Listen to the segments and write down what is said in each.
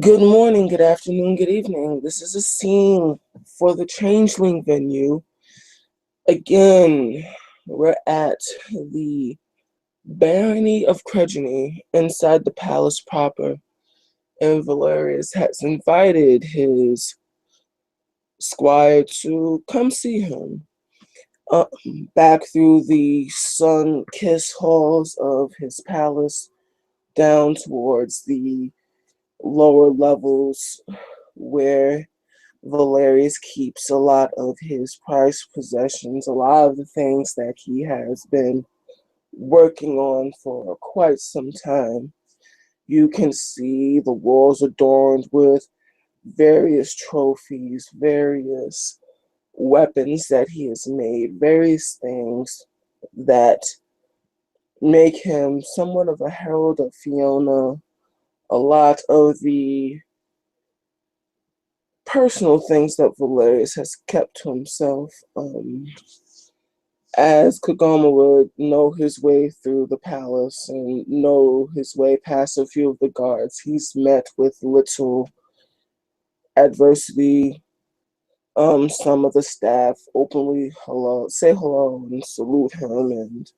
Good morning, good afternoon, good evening. This is a scene for the Changeling venue. Again, we're at the Barony of Crediene inside the palace proper, and Valarius has invited his squire to come see him. Uh, Back through the sun-kissed halls of his palace, down towards the lower levels where Valarius keeps a lot of his prized possessions, a lot of the things that he has been working on for quite some time. You can see the walls adorned with various trophies, various weapons that he has made, various things that make him somewhat of a herald of Fiona. A lot of the personal things that Valerius has kept to himself. As Kegoma would know his way through the palace and know his way past a few of the guards, he's met with little adversity. Some of the staff openly say hello and salute him, and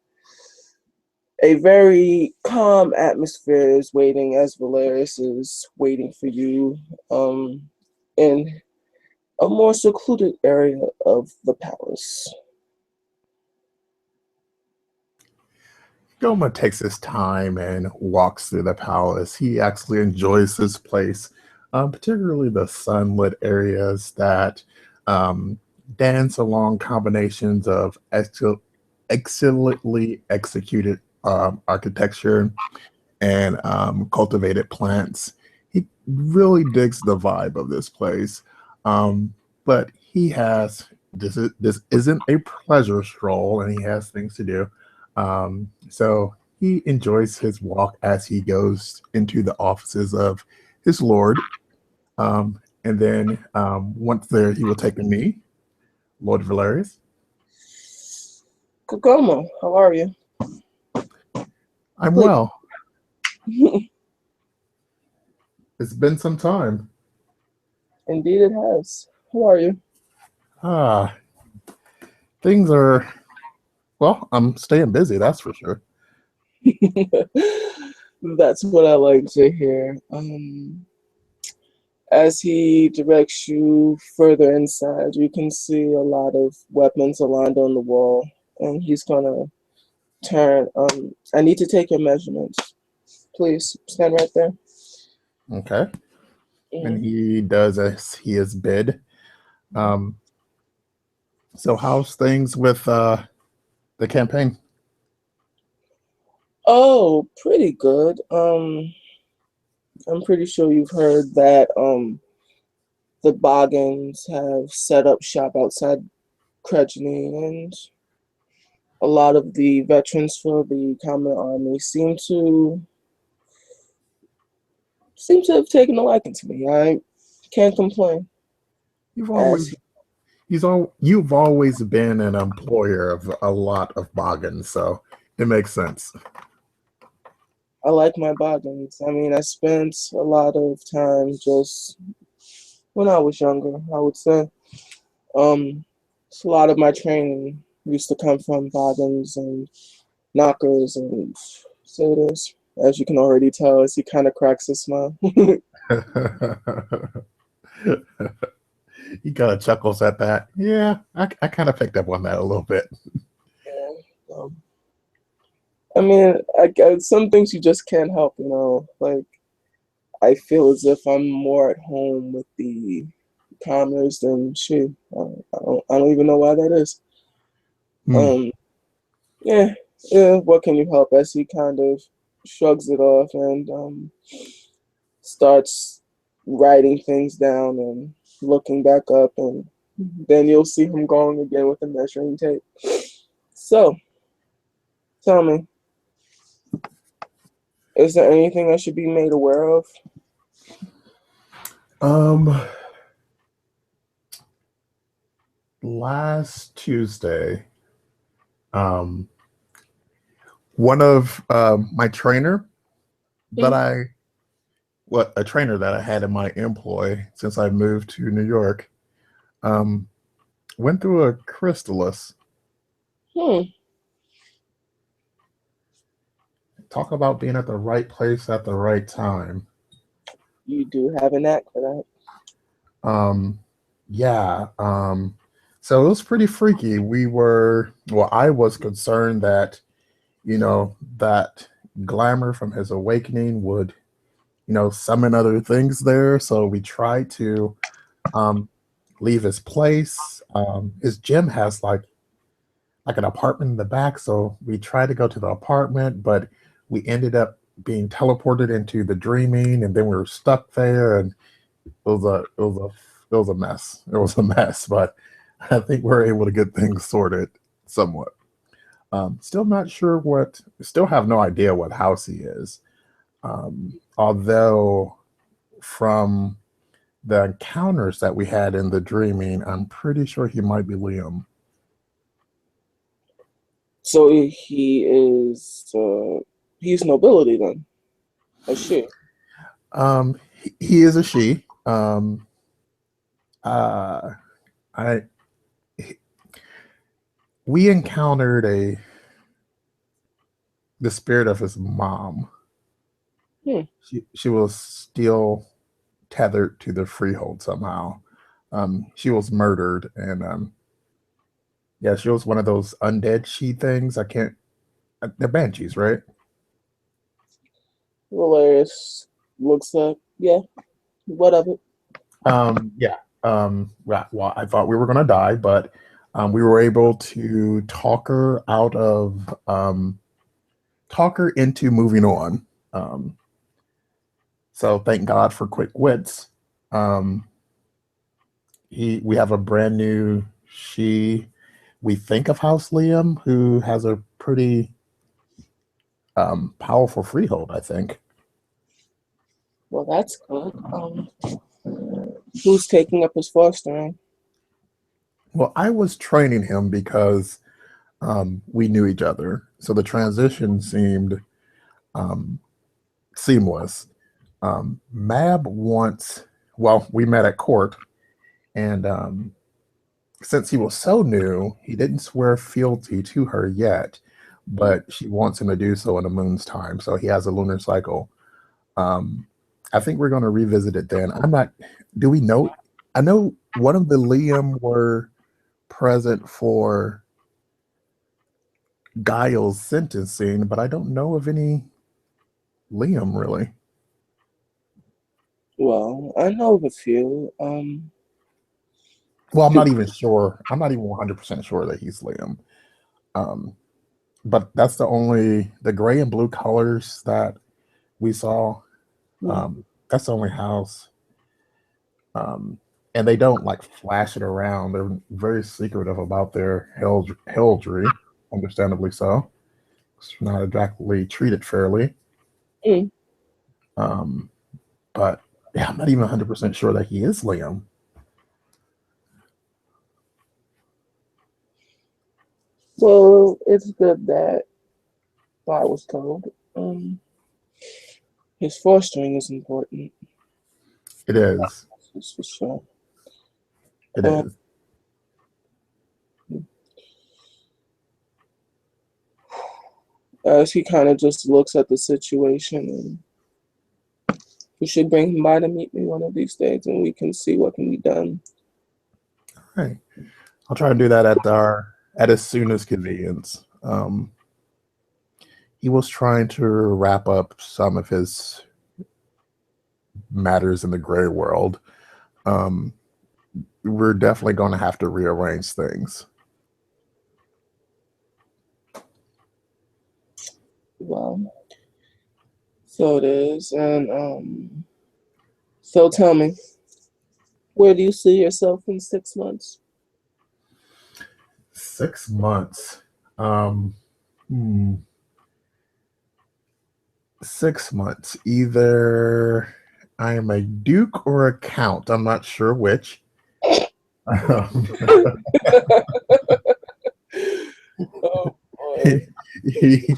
a very calm atmosphere is waiting as Valerius is waiting for you in a more secluded area of the palace. Goma takes his time and walks through the palace. He actually enjoys this place, particularly the sunlit areas that um, dance along combinations of excellently executed architecture and cultivated plants. He really digs the vibe of this place. But he has this isn't a pleasure stroll, and he has things to do. So he enjoys his walk as he goes into the offices of his lord. And then once there, he will take a knee, Lord Valerius. Kagoma, how are you? I'm Please. well. It's been some time. Indeed, it has. How are you? Ah, things are, well, I'm staying busy, that's for sure. That's what I like to hear. As he directs you further inside, you can see a lot of weapons aligned on the wall, and he's gonna turn. I need to take your measurements. Please stand right there. Okay. And Mhm. he does as he is bid. Um, so how's things with the campaign? Oh, pretty good. I'm pretty sure you've heard that the Boggins have set up shop outside Crediene, and a lot of the veterans for the Common Army seem to have taken a liking to me. I can't complain. You've As always you've always been an employer of a lot of boggins, so it makes sense. I like my Boggins. I mean, I spent a lot of time just when I was younger, I would say. Um, so a lot of my training used to come from Boggins and knockers and sodas. As you can already tell, as he kind of cracks a smile. He kind of chuckles at that. Yeah, I kind of picked up on that a little bit. Yeah. I mean, some things you just can't help, you know. Like, I feel as if I'm more at home with the commoners than she. I don't even know why that is. Hmm. Um, yeah, yeah. What can you help? As he kind of shrugs it off and starts writing things down and looking back up, and then you'll see him going again with the measuring tape. So, tell me, is there anything I should be made aware of? Um, last Tuesday, um, one of my trainer that Hmm? I what a trainer that I had in my employ since I moved to New York. Um, Went through a chrysalis. Hmm. Talk about being at the right place at the right time. You do have an knack for that. Um, yeah. So it was pretty freaky. Well, I was concerned that, that glamour from his awakening would, summon other things there. So we tried to um, leave his place. His gym has like an apartment in the back. So we tried to go to the apartment, but we ended up being teleported into the dreaming, and then we were stuck there, and it was a mess. It was a mess, but I think we're able to get things sorted somewhat. Still not sure still have no idea what house he is. Although from the encounters that we had in the dreaming, I'm pretty sure he might be Liam. So he's nobility then. A she. He is a she. Uh, I we encountered the spirit of his mom. Hmm. She was still tethered to the freehold somehow. She was murdered, and yeah, she was one of those undead she things. I can't. They're banshees, right? Valarius looks like, yeah, whatever. Yeah. Well, I thought we were gonna die, but we were able to talk her into moving on. Um, so thank God for quick wits. Um, we have a brand new she. We think of House Liam, who has a pretty powerful freehold, I think. Well, that's good. Who's taking up his fostering? Well, I was training him because we knew each other, so the transition seemed um, seamless. Mab once, well, we met at court, and since he was so new, he didn't swear fealty to her yet, but she wants him to do so in a moon's time. So he has a lunar cycle. Um, I think we're going to revisit it then. I'm not. Do we know? I know one of the Liam were present for Giles' sentencing, but I don't know of any Liam really. Well, I know of a few. Well, I'm not even sure. I'm not even 100% sure that he's Liam. Um, but that's the gray and blue colors that we saw. That's the only house. Um, and they don't like flash it around. They're very secretive about their heraldry, understandably so. It's not exactly treated fairly. mm. Um, but yeah, I'm not even 100% sure that he is Liam. Well, it's good that I was told. His fostering is important. It is. That's for sure. It Um, is. as he kind of just looks at the situation, and you should bring him by to meet me one of these days, and we can see what can be done. All right. I'll try to do that at his soonest convenience. He was trying to wrap up some of his matters in the gray world. Um, we're definitely going to have to rearrange things. Well, so it is, and so tell me, where do you see yourself in 6 months? 6 months. Um, hmm, 6 months. Either I am a duke or a count. I'm not sure which. Um, Oh boy. he, he,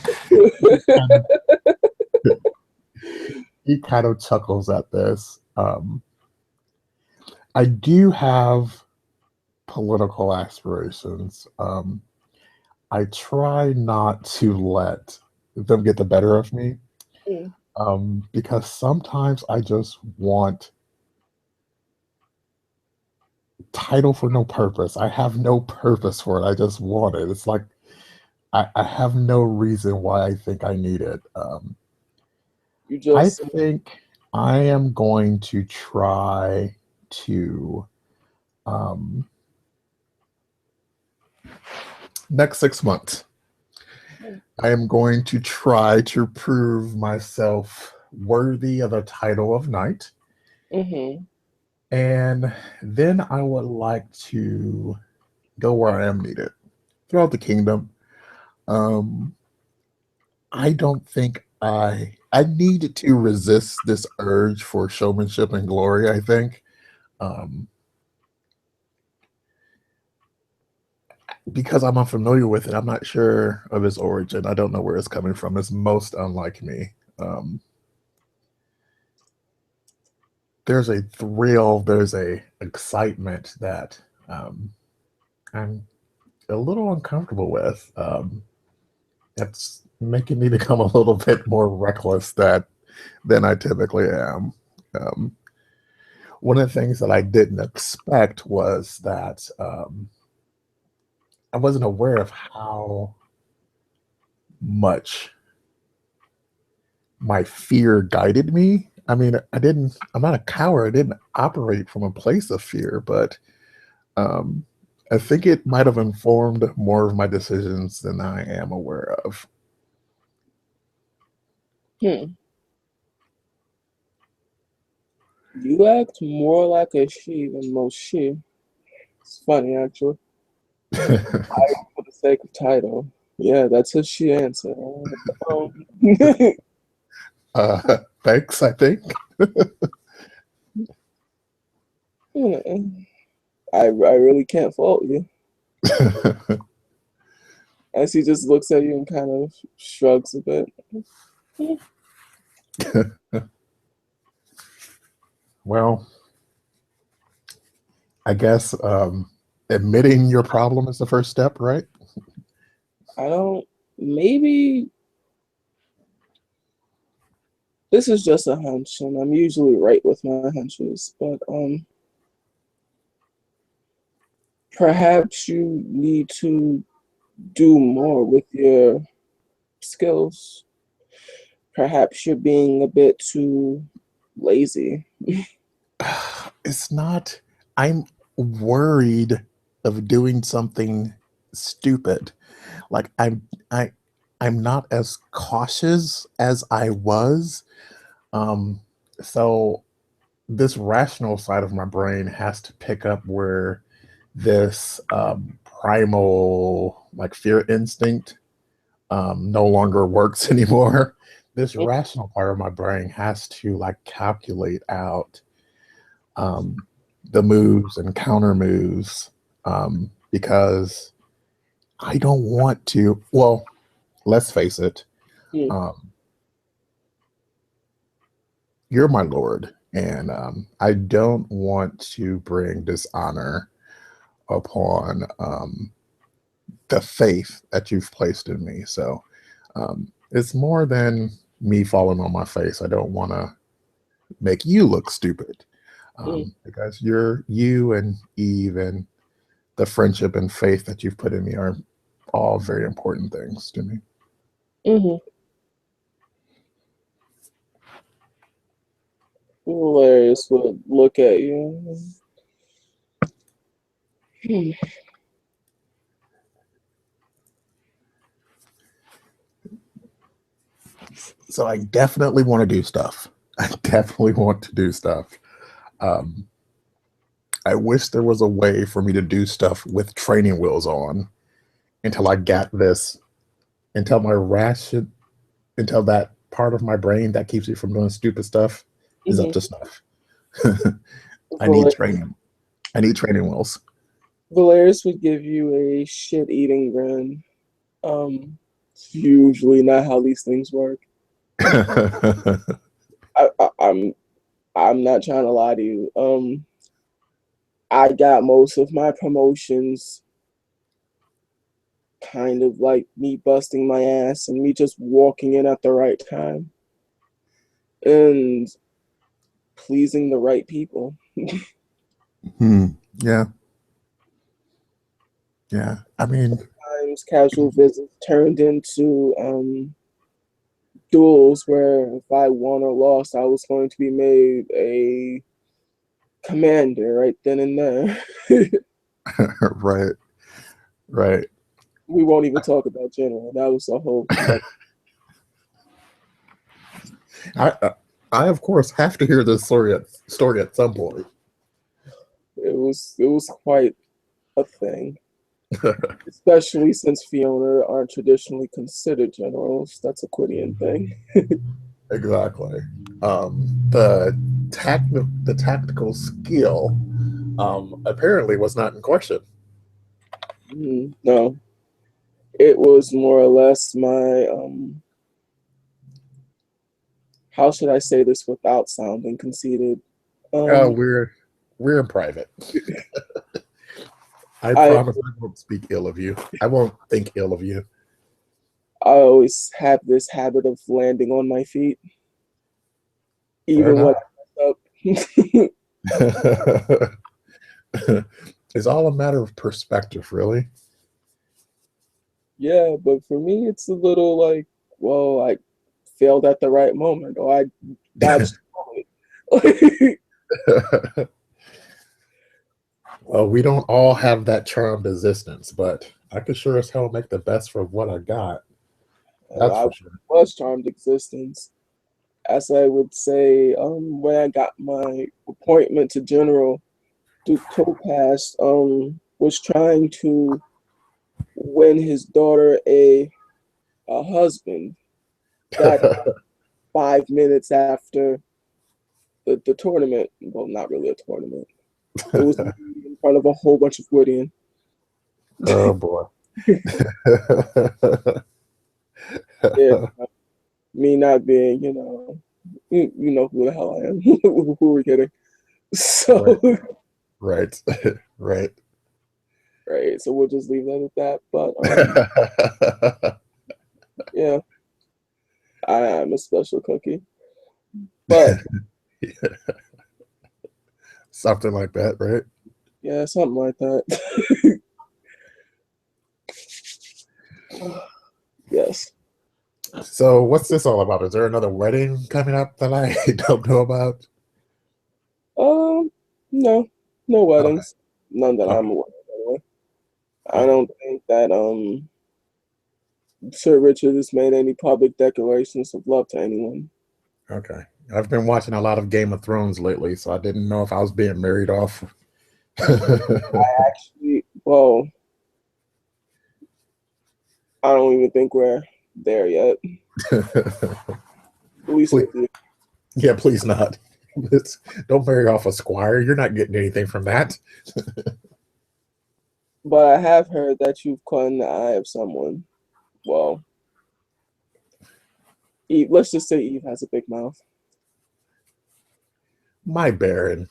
he he kind of chuckles at this. I do have political aspirations. I try not to let them get the better of me, Mm. because sometimes I just want title for no purpose. I have no purpose for it. I just want it. It's like I have no reason why I think I need it. You I just think I am going to try to, um, next 6 months, I am going to try to prove myself worthy of the title of knight. mm-hmm. And then I would like to go where I am needed throughout the kingdom. Um, I don't think I need to resist this urge for showmanship and glory, I think. Um, because I'm unfamiliar with it, I'm not sure of its origin. I don't know where it's coming from. It's most unlike me. Um, there's a thrill, there's a excitement that, I'm a little uncomfortable with. That's making me become a little bit more reckless than I typically am. Um, one of the things that I didn't expect was that, I wasn't aware of how much my fear guided me. I mean, I'm not a coward. I didn't operate from a place of fear, but, um, I think it might have informed more of my decisions than I am aware of. Hmm. You act more like a she than most she. It's funny, actually. For the sake of title. Yeah, that's a she answer. Um, Thanks, I think. I really can't fault you. As he just looks at you and kind of shrugs a bit. Well, I guess, admitting your problem is the first step, right? I don't. Maybe this is just a hunch, and I'm usually right with my hunches. But perhaps you need to do more with your skills. Perhaps you're being a bit too lazy. It's not. I'm worried of doing something stupid. Like I I'm not as cautious as I was. Um, so this rational side of my brain has to pick up where this, primal like fear instinct, no longer works anymore. This rational part of my brain has to like calculate out, um, the moves and counter moves, because I don't want to. Well, let's face it, Hmm. um, you're my lord, and, I don't want to bring dishonor upon, the faith that you've placed in me. So, it's more than me falling on my face. I don't want to make you look stupid, Hmm. because you and Eve and the friendship and faith that you've put in me are all very important things to me. Hmm. Valarius would look at you. Hmm. So I definitely want to do stuff. I definitely want to do stuff. Um, I wish there was a way for me to do stuff with training wheels on until I got this, until my ration, until that part of my brain that keeps you from doing stupid stuff is up Hmm. to snuff. I need Val- training. I need training wheels. Valarius would give you a shit-eating grin. It's usually not how these things work. I'm not trying to lie to you. I got most of my promotions kind of like me busting my ass and me just walking in at the right time and pleasing the right people. Hmm. Yeah. Yeah. I mean, Times casual visits turned into duels where if I won or lost, I was going to be made a commander right then and there. right. Right. We won't even talk about general. That was a whole like I I of course have to hear this story at some point. it was quite a thing. Especially since Fiona aren't traditionally considered generals. That's a Crediene thing. Exactly. The tactical skill apparently was not in question. No, it was more or less my how should I say this without sounding conceited? Uh, Um, we're we're in private. I I promise I won't speak ill of you. I won't think ill of you. I always have this habit of landing on my feet, Fair even when enough. I mess up. It's all a matter of perspective, really. Yeah, but for me, it's a little like, well, I failed at the right moment, or I dodged the bullet. Well, we don't all have that charmed existence, but I could sure as hell make the best for what I got. That's I for sure. was charmed existence. As I would say, when I got my appointment to general, Duke Topaz was trying to win his daughter a husband that 5 minutes after the tournament. Well, not really a tournament. It was in front of a whole bunch of Woodian. Oh boy. Yeah, me not being, you know who the hell I am. Who we're kidding. Right, So, right, right. right. So we'll just leave that at that. But yeah, I am a special cookie. But Something like that, right? yeah, something like that. Yes. So, what's this all about? Is there another wedding coming up that I don't know about? Um, no, no Okay, weddings. None that okay, I'm aware of, anyway. I okay, don't think that Sir Richard has made any public declarations of love to anyone. okay. I've been watching a lot of Game of Thrones lately, so I didn't know if I was being married off. Actually, well, I don't even think we're there yet. At least Please, with you. yeah, please not. Don't marry off a squire. You're not getting anything from that. But I have heard that you've caught in the eye of someone. Well, Eve, let's just say Eve has a big mouth. My Baron,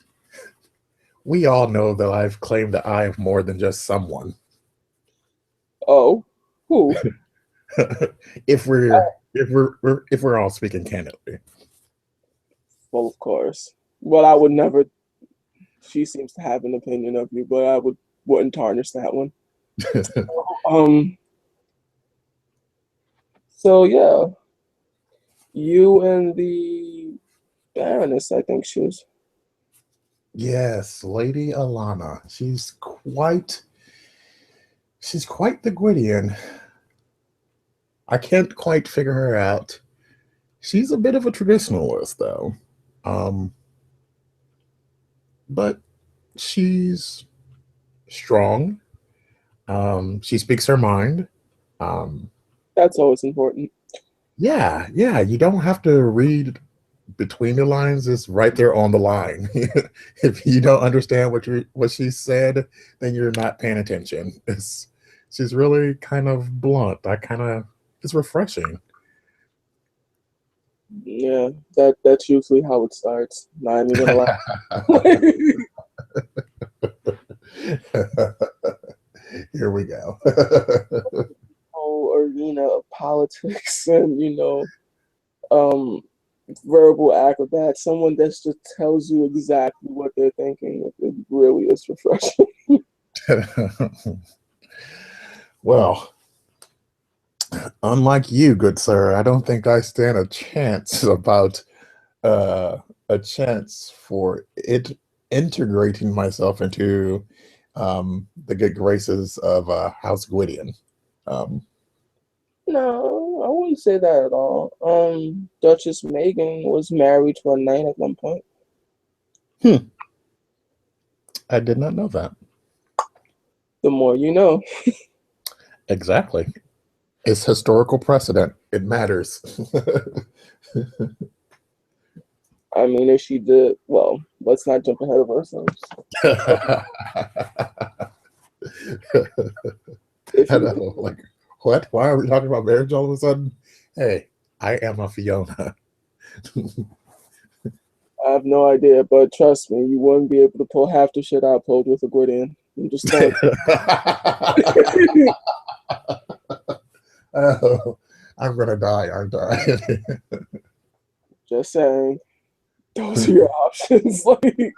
we all know that I've claimed the eye of more than just someone. Oh, who? if we're all speaking candidly. Well, of course. Well, I would never. She seems to have an opinion of you, but I wouldn't tarnish that one. Um. So yeah, you and the Baroness, I think she was. Yes, Lady Alana. She's quite the Gwydion. I can't quite figure her out. She's a bit of a traditionalist, though. Um, but she's strong. She speaks her mind. Um, That's always important. yeah, yeah. You don't have to read between the lines. It's right there on the line. If you don't understand what she said, then you're not paying attention. She's really kind of blunt. It's refreshing. Yeah, that's usually how it starts. Not even gonna lie. Here we go. Whole arena of politics and um, verbal acrobats. Someone that just tells you exactly what they're thinking. It really is refreshing. Well, unlike you, good sir, I don't think I stand a chance about uh, a chance for it integrating myself into the good graces of House Gwydion. Um, No, I wouldn't say that at all. Duchess Megan was married to a knight at one point. hmm, I did not know that. The more you know. Exactly. It's historical precedent. It matters. I mean, if she did, well, let's not jump ahead of ourselves. If I you, know, like, what? Why are we talking about marriage all of a sudden? Hey, I am a Fiona. I have no idea, but trust me, you wouldn't be able to pull half the shit I pulled with a Gwydion. I'm just telling you. Oh, I'm gonna die, aren't I? Just saying, those are your options. Like,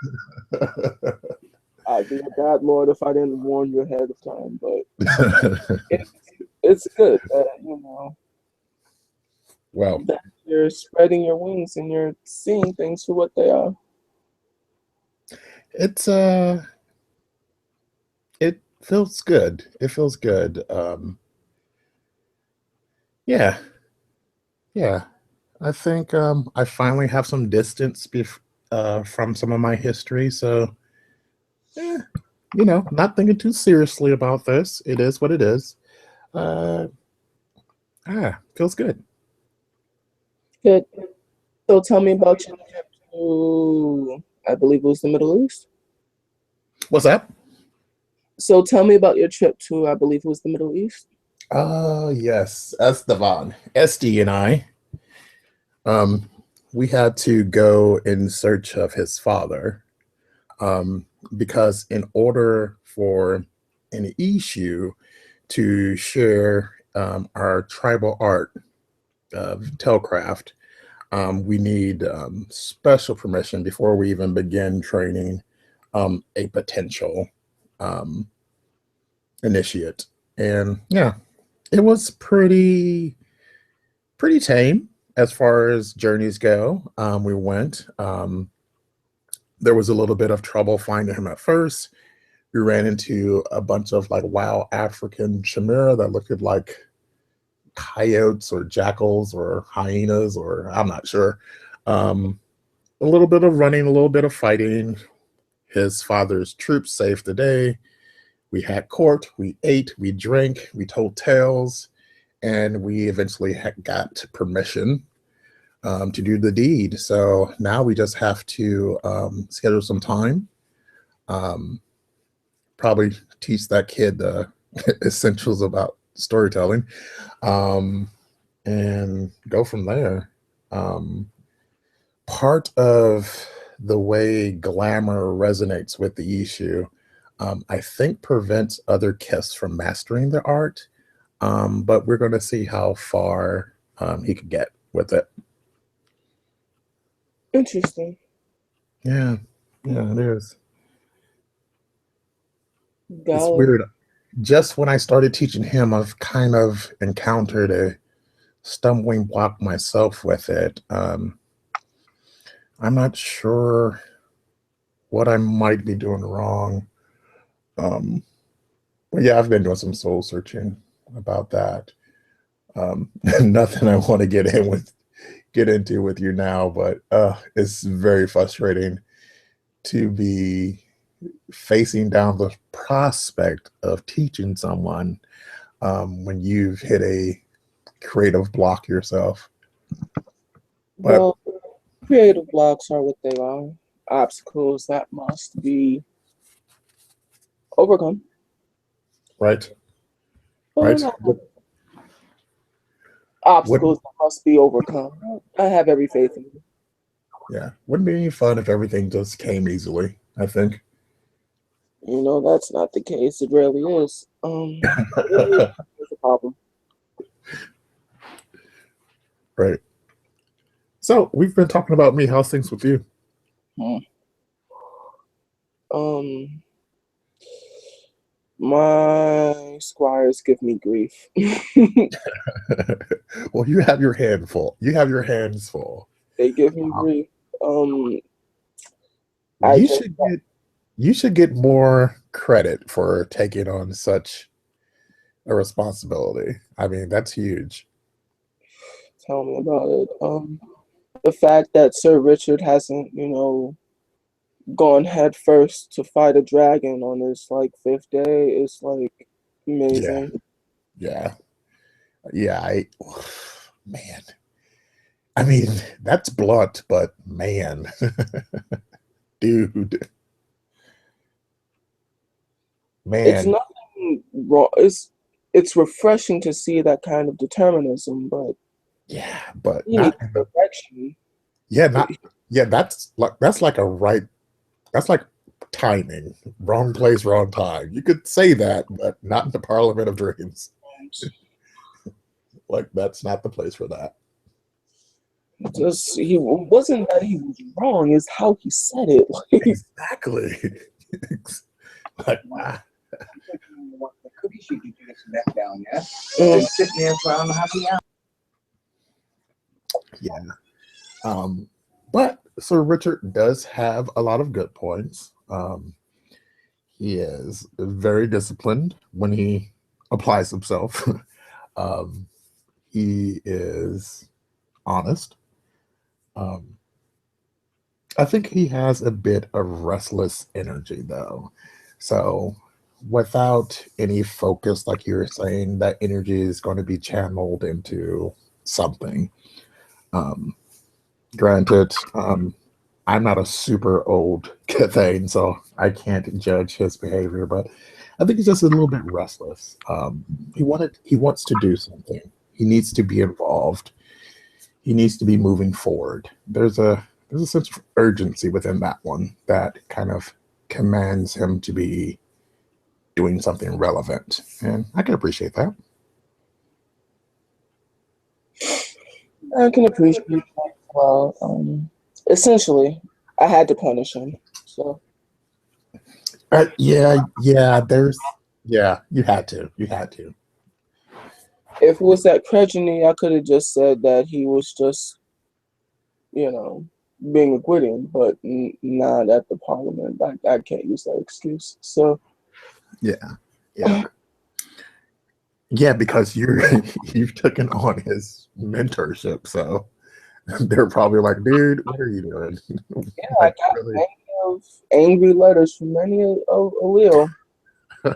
I'd be a bad lord if I didn't warn you ahead of time, but it's it's good that Well, that you're spreading your wings and you're seeing things for what they are. it's it feels good. It feels good. Yeah, yeah. I think I finally have some distance from some of my history, so eh, not thinking too seriously about this. It is what it is. Uh, feels good. Good. So tell me about your trip to, I believe it was the Middle East. What's that? So tell me about your trip to, I believe it was the Middle East. Yes, Esteban, SD, and I. Um, we had to go in search of his father, um, because in order for an issue to share our tribal art of tailcraft, we need special permission before we even begin training a potential um, initiate. And yeah, it was pretty tame as far as journeys go. We went. There was a little bit of trouble finding him at first. We ran into a bunch of like wild African chimera that looked like coyotes or jackals or hyenas, or I'm not sure. Um, a little bit of running, a little bit of fighting. His father's troops saved the day. We had court, we ate, we drank, we told tales, and we eventually got permission to do the deed. So now we just have to schedule some time, um, probably teach that kid the essentials about storytelling, um, and go from there. Um, Part of the way glamour resonates with the issue, I think prevents other kids from mastering the art. But we're going to see how far he could get with it. Interesting. Yeah, yeah, it is. It's Golly. weird. Just when I started teaching him, I've kind of encountered a stumbling block myself with it. I'm not sure what I might be doing wrong. Um, but yeah, I've been doing some soul searching about that. Nothing I want to get into with you now, but it's very frustrating to be facing down the prospect of teaching someone when you've hit a creative block yourself. But Well, creative blocks are what they are. Obstacles that must be overcome. right, But right. Wouldn't obstacles that must be overcome. I have every faith in you. yeah, wouldn't be any fun if everything just came easily, I think. You know, that's not the case. It rarely is. It is a problem. Right. So we've been talking about me. How's things with you? Hmm. Um, my squires give me grief. Well, you have your hand full. You have your hands full. They give me Um, grief. I you just should get you should get more credit for taking on such a responsibility. I mean, that's huge. tell me about it. The fact that Sir Richard hasn't, gone head first to fight a dragon on his like fifth day is like Yeah, amazing. yeah, yeah. Man, I mean, that's blunt, but man, dude, It's man, nothing wrong. It's refreshing to see that kind of determinism, but yeah, but he needs not in the direction. yeah, not yeah. That's like a right. That's like timing. Wrong place, wrong time. You could say that, but not in the Parliament of Dreams. Like that's not the place for that. Just he wasn't that he was wrong, it's how he said it. Like, Exactly. Like, Cookie sheet you get some back down, yeah? mm, Been sitting there for I don't know how many hours. yeah. Um, but Sir Richard does have a lot of good points. He is very disciplined when he applies himself. um, he is honest. Um, I think he has a bit of restless energy, though. So, without any focus, like you were saying, that energy is going to be channeled into something. Um, Granted, I'm not a super old Cathane, so I can't judge his behavior, but I think he's just a little bit restless. He wants to do something. He needs to be involved. He needs to be moving forward. There's a sense of urgency within that one that kind of commands him to be doing something relevant, and I can appreciate that. I can appreciate that as well. Essentially, I had to punish him. So Yeah. Yeah. You had to. if it was that Crediene, I could have just said that he was just, you know, being a Gwydion, but not at the Parliament. I can't use that excuse. So Yeah, yeah, yeah. Because you've taken on his mentorship, so they're probably like, dude, what are you doing? yeah, I Like, got really? plenty of angry letters from many a Leo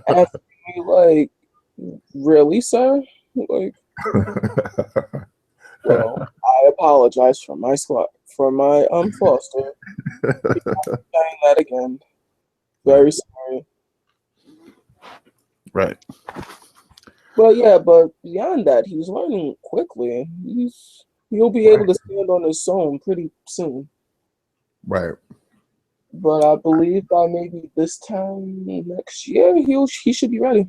asking me like, really, sir? Like, well, I apologize for my squad for my foster saying that again. Right, Very sorry. right, But yeah, but beyond that, he's learning quickly. He'll be able right, to stand on his own pretty soon. right. But I believe by maybe this time next year, he should be ready.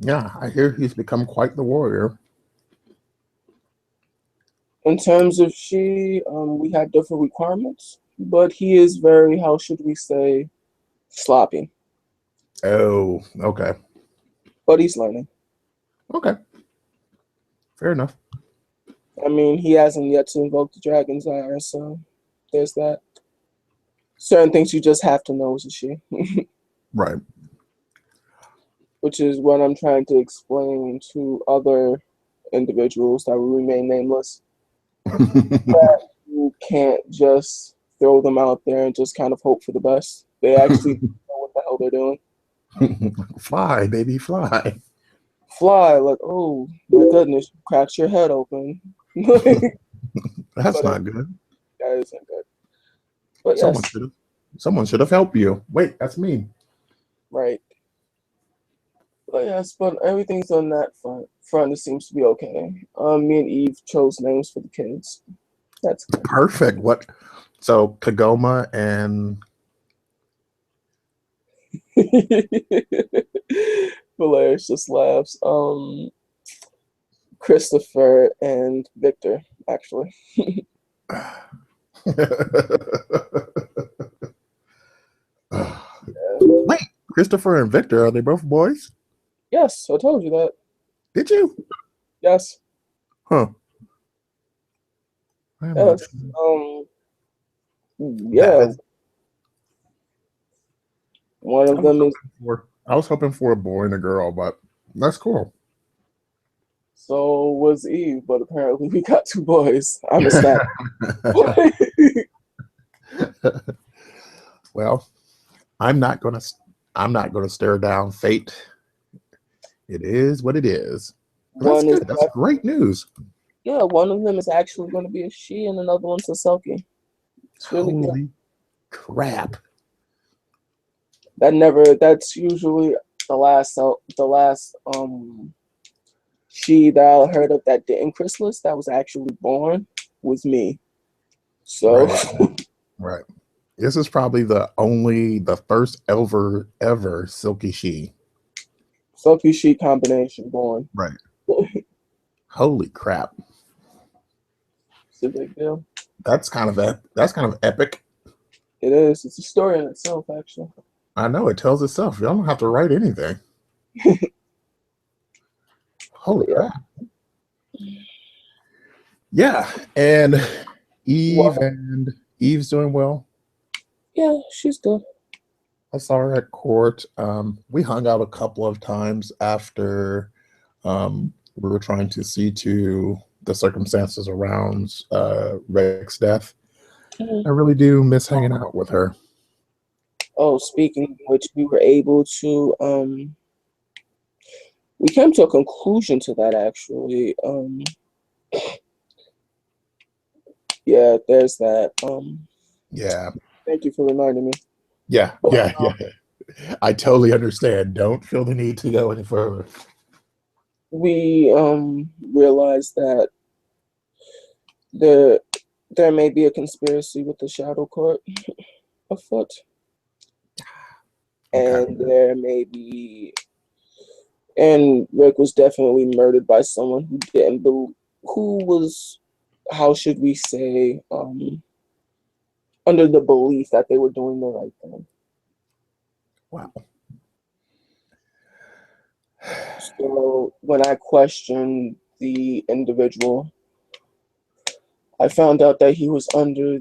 Yeah, I hear he's become quite the warrior. In terms of we had different requirements, but he is very, how should we say, sloppy. Oh, okay, But he's learning. okay, fair enough. I mean, he hasn't yet to invoke the dragon's ire, so there's that. Certain things you just have to know as a she, Right. which is what I'm trying to explain to other individuals that will remain nameless. You can't just throw them out there and just kind of hope for the best. They actually know what the hell they're doing. Fly, baby, fly. Fly, like, oh my goodness, you cracked your head open. But That's not good. that isn't good. But Someone yes, should have. Someone should have helped you. Wait, that's me. right. But yes, but everything's on that front. It seems to be okay. Me and Eve chose names for the kids. That's good. Perfect. What? So Kegoma and Valarius just laughs. Christopher and Victor, actually. Wait, Christopher and Victor, are they both boys? Yes, I told you that. Did you? Yes, Huh. I am not yes. sure. That Yeah. is One I of was them is hoping for I was hoping for a boy and a girl, but that's cool. so was Eve, but apparently we got two boys. I'm ecstatic. Well, I'm not gonna I'm not gonna stare down fate. It is what it is. But that's One is good. That's great news. yeah, one of them is actually going to be a she, and another one's a Selkie. It's really good. Holy crap. That's usually the last she that I heard of that didn't chrysalis that was actually born was me. So Right. Right. This is probably the first ever silky she. Selkie she combination born. Right. Holy crap. It's a big deal. That's kind of epic. It is. It's a story in itself, actually. I know it tells itself. Y'all don't have to write anything. Holy But yeah. crap. Yeah. And Well, Eve's doing well. yeah, she's good. I saw her at court. We hung out a couple of times after we were trying to see to the circumstances around Rick's death. Mhm. I really do miss hanging out with her. Oh, speaking of which, we were able to we came to a conclusion to that actually. Yeah, there's that. Yeah. Thank you for reminding me. Yeah. Yeah. Yeah. I totally understand. Don't feel the need to go any further. We realized that there there may be a conspiracy with the Shadow Court afoot, Okay. and there may be, and Rick was definitely murdered by someone who didn't believe, who was, how should we say, under the belief that they were doing the right thing. Wow. So when I questioned the individual, I found out that he was under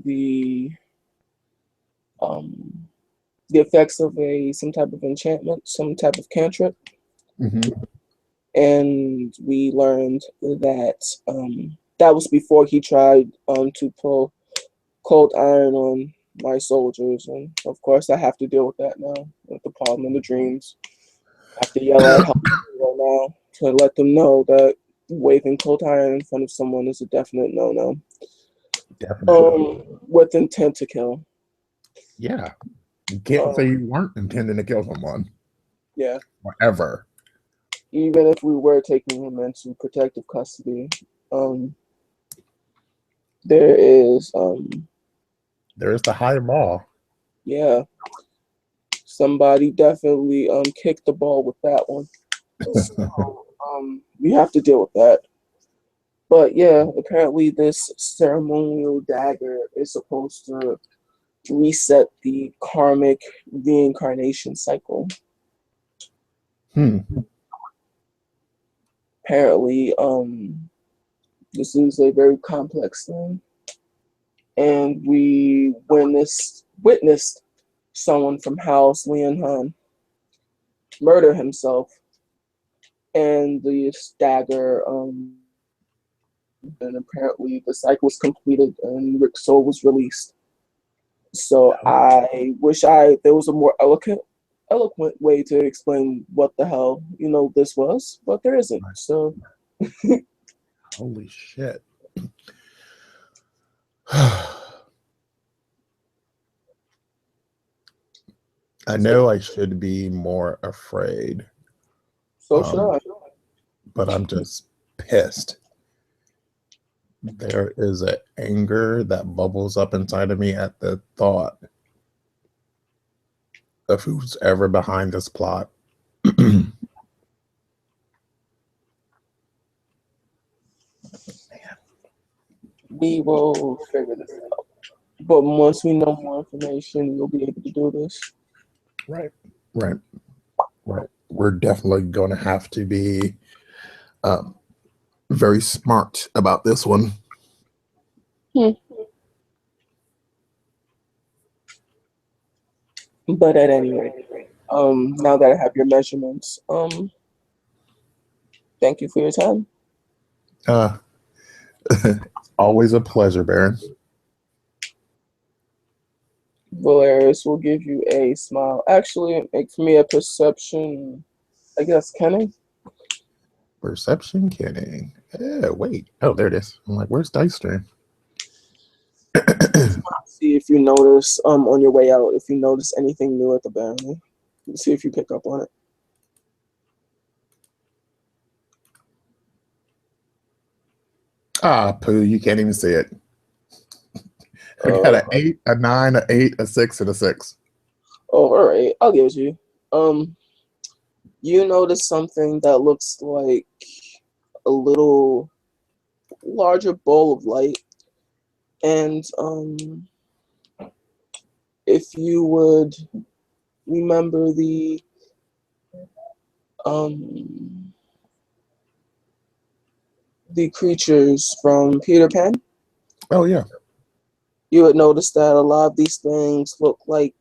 um, the effects of some type of enchantment, some type of cantrip, Mm-hmm. and we learned that that was before he tried to pull cold iron on my soldiers, and of course I have to deal with that now with the problem in the dreams. I have to yell at help right now to let them know that waving cold iron in front of someone is a definite no-no. Definitely. With intent to kill. Yeah. You can't say Um, you weren't intending to kill someone. yeah. Ever. Even if we were taking him into protective custody, um, there is, There's the high law. yeah, somebody definitely kicked the ball with that one. So we have to deal with that. But yeah, apparently this ceremonial dagger is supposed to reset the karmic reincarnation cycle. Hmm. Apparently, this is a very complex thing, and we witnessed someone from House Leon Han murder himself, and the dagger and apparently the cycle was completed and Rick's soul was released. So I wish there was a more eloquent way to explain what the hell this was, but there isn't. So Holy shit. I know I should be more afraid. So should I. But I'm just pissed. There is an anger that bubbles up inside of me at the thought of who's ever behind this plot. We will figure this out. But once we know more information, you'll be able to do this. Right. We're definitely going to have to be very smart about this one. But at any rate, now that I have your measurements, thank you for your time. Always a pleasure, Baron. Valarius will give you a smile. Actually, make for me a perception, I guess, Kenny? Perception Kenny. Yeah, wait. Oh, there it is. I'm like, where's Dice Stream? See if you notice, on your way out, if you notice anything new at the barony. See if you pick up on it. Ah, poo, you can't even see it. I got an 8, a 9, a 8, a 6, and a 6. Oh, all right. I'll give it to you. You notice something that looks like a little larger ball of light. And if you would remember the creatures from Peter Pan, Oh, yeah. you would notice that a lot of these things look like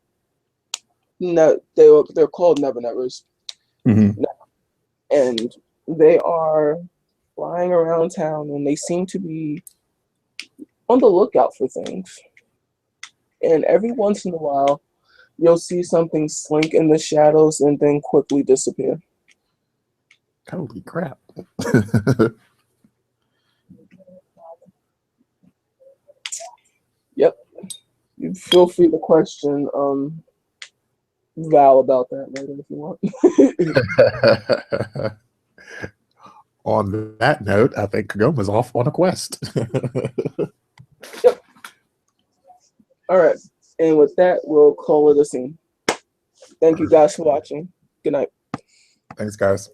they're called Never-Nevers. Mm-hmm. And they are flying around town, and they seem to be on the lookout for things. And every once in a while, you'll see something slink in the shadows and then quickly disappear. Holy crap. Yep. You feel free to question Val about that later if you want. On that note, I think Kegoma's off on a quest. Yep. All right. And with that, we'll call it a scene. Thank you guys for watching. Good night. Thanks, guys.